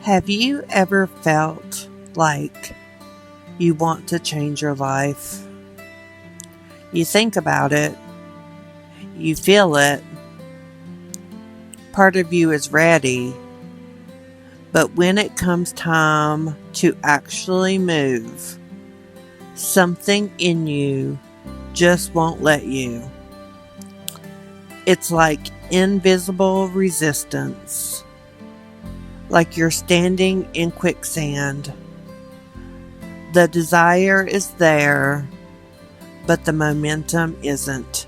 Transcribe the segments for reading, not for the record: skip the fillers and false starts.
Have you ever felt like you want to change your life? You think about it, you feel it, part of you is ready, but when it comes time to actually move, something in you just won't let you. It's like invisible resistance, like you're standing in quicksand. The desire is there, but the momentum isn't.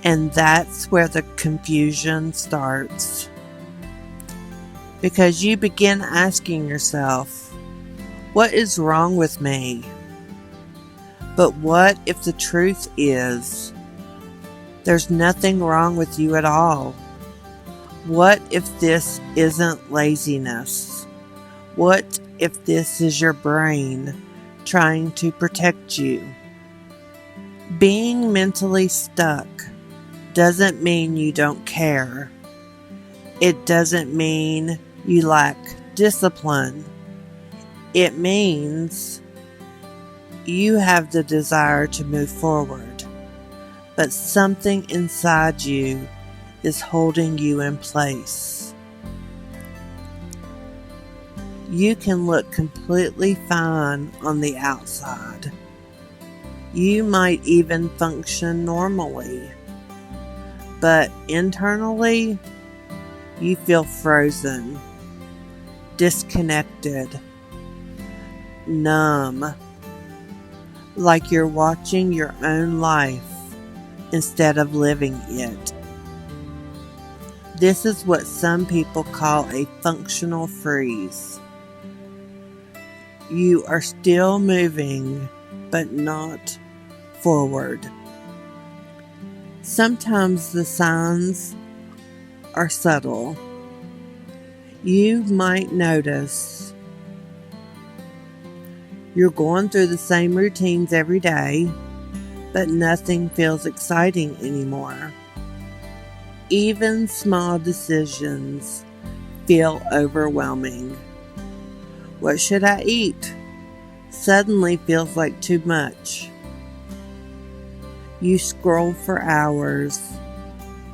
And that's where the confusion starts. Because you begin asking yourself, what is wrong with me? But what if the truth is, there's nothing wrong with you at all? What if this isn't laziness? What if this is your brain trying to protect you? Being mentally stuck doesn't mean you don't care. It doesn't mean you lack discipline. It means you have the desire to move forward, but something inside you is holding you in place. You can look completely fine on the outside. You might even function normally, but internally, you feel frozen, disconnected, numb, like you're watching your own life instead of living it. This is what some people call a functional freeze. You are still moving, but not forward. Sometimes the signs are subtle. You might notice you're going through the same routines every day, but nothing feels exciting anymore. Even small decisions feel overwhelming. What should I eat? Suddenly feels like too much. You scroll for hours,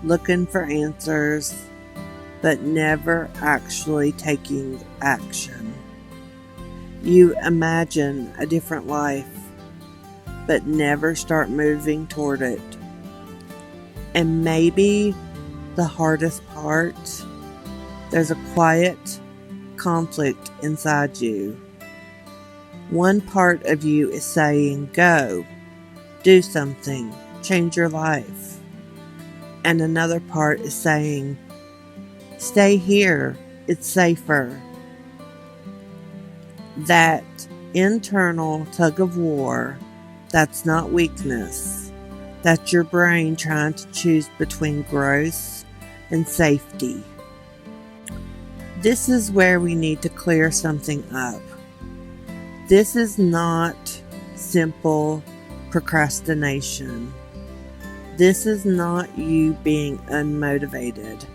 looking for answers, but never actually taking action. You imagine a different life, but never start moving toward it. And maybe the hardest part, there's a quiet conflict inside you. One part of you is saying, go, do something, change your life. And another part is saying, stay here, it's safer. That internal tug of war, that's not weakness. That's your brain trying to choose between growth and safety. This is where we need to clear something up. This is not simple procrastination. This is not you being unmotivated.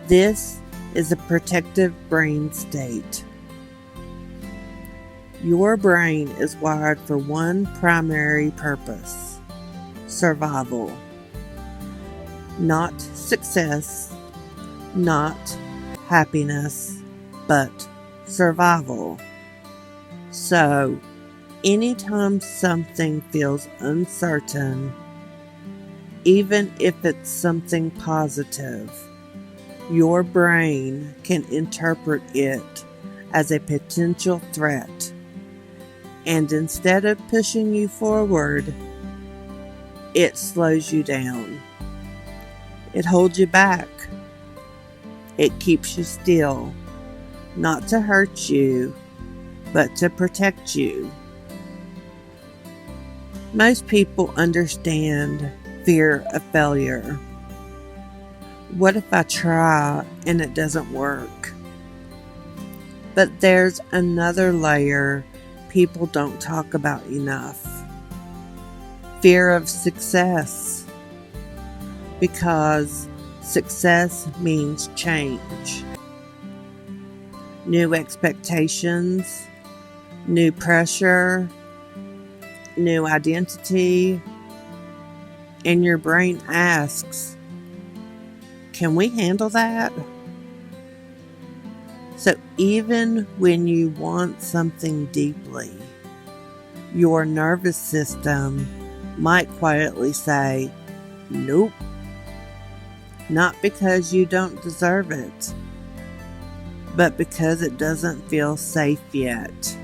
This is a protective brain state. Your brain is wired for one primary purpose: survival. Not success, not happiness, but survival. So, anytime something feels uncertain, even if it's something positive, your brain can interpret it as a potential threat. And instead of pushing you forward, it slows you down. It holds you back. It keeps you still, not to hurt you, but to protect you. Most people understand fear of failure. What if I try and it doesn't work? But there's another layer people don't talk about enough. Fear of success. Because success means change. new expectations, new pressure, new identity, and your brain asks, can we handle that? So even when you want something deeply, your nervous system might quietly say, nope, not because you don't deserve it, but because it doesn't feel safe yet.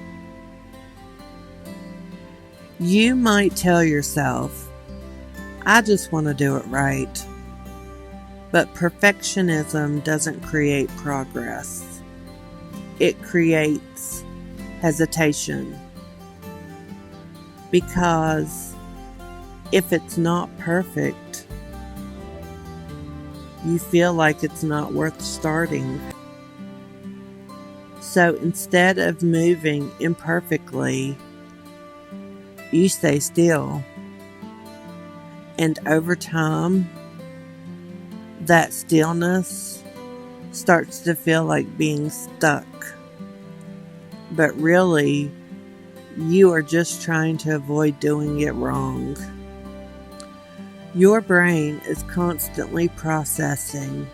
You might tell yourself, I just want to do it right. But perfectionism doesn't create progress. It creates hesitation. Because if it's not perfect, you feel like it's not worth starting. So instead of moving imperfectly, you stay still. And over time, that stillness starts to feel like being stuck. But really, you are just trying to avoid doing it wrong. Your brain is constantly processing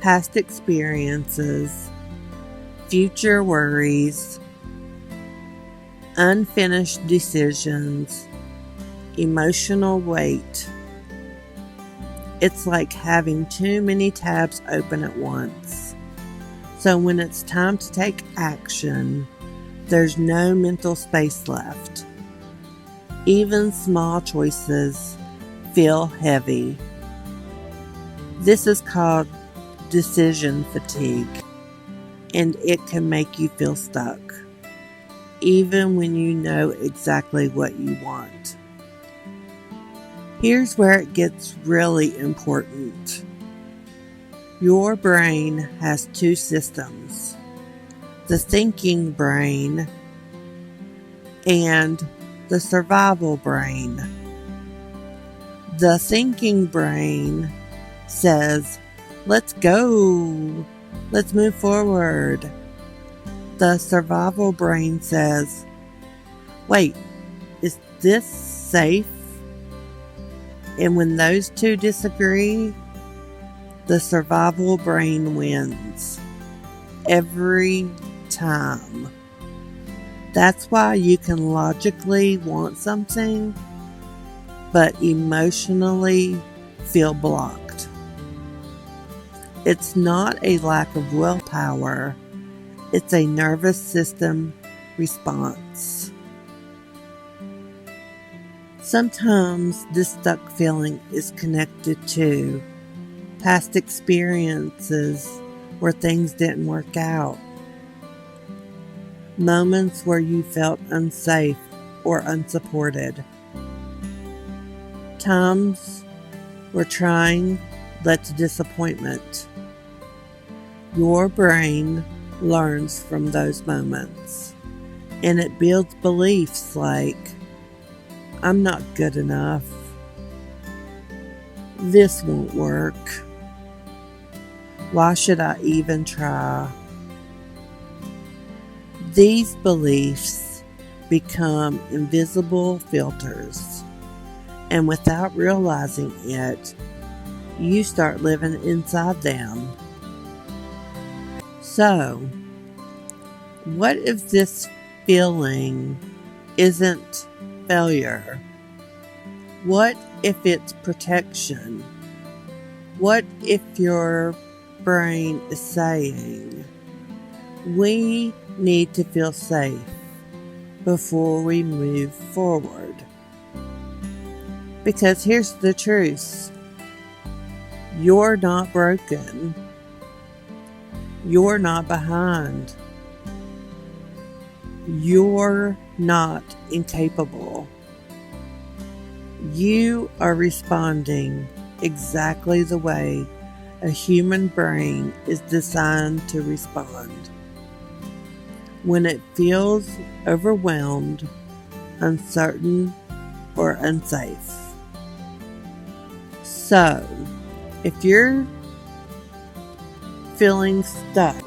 past experiences, future worries, unfinished decisions, emotional weight. It's like having too many tabs open at once. So when it's time to take action, there's no mental space left. Even small choices feel heavy. This is called decision fatigue, and it can make you feel stuck, even when you know exactly what you want. Here's where it gets really important. Your brain has two systems, the thinking brain and the survival brain. The thinking brain says, let's go, let's move forward. The survival brain says, wait, is this safe? And when those two disagree, the survival brain wins. Every time. That's why you can logically want something, but emotionally feel blocked. It's not a lack of willpower. It's a nervous system response. Sometimes this stuck feeling is connected to past experiences where things didn't work out. Moments where you felt unsafe or unsupported. Times where trying led to disappointment. Your brain learns from those moments, and it builds beliefs like, I'm not good enough. This won't work. Why should I even try? These beliefs become invisible filters, and without realizing it, you start living inside them. So, what if this feeling isn't failure? What if it's protection? What if your brain is saying, we need to feel safe before we move forward? Because here's the truth. You're not broken. You're not behind. You're not incapable. You are responding exactly the way a human brain is designed to respond. When it feels overwhelmed, uncertain, or unsafe. So, if you're feeling stuck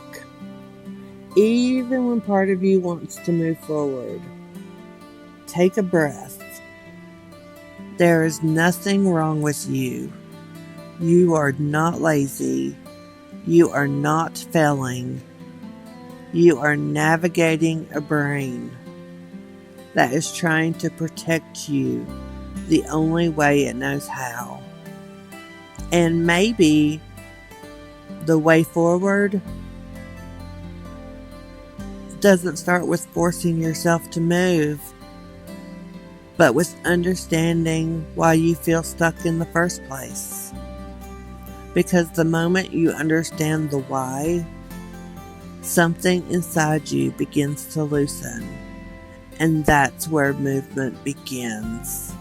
Even when part of you wants to move forward, take a breath. There is nothing wrong with you. You are not lazy. You are not failing. You are navigating a brain that is trying to protect you the only way it knows how. And maybe the way forward doesn't start with forcing yourself to move, but with understanding why you feel stuck in the first place. Because the moment you understand the why, something inside you begins to loosen, and that's where movement begins.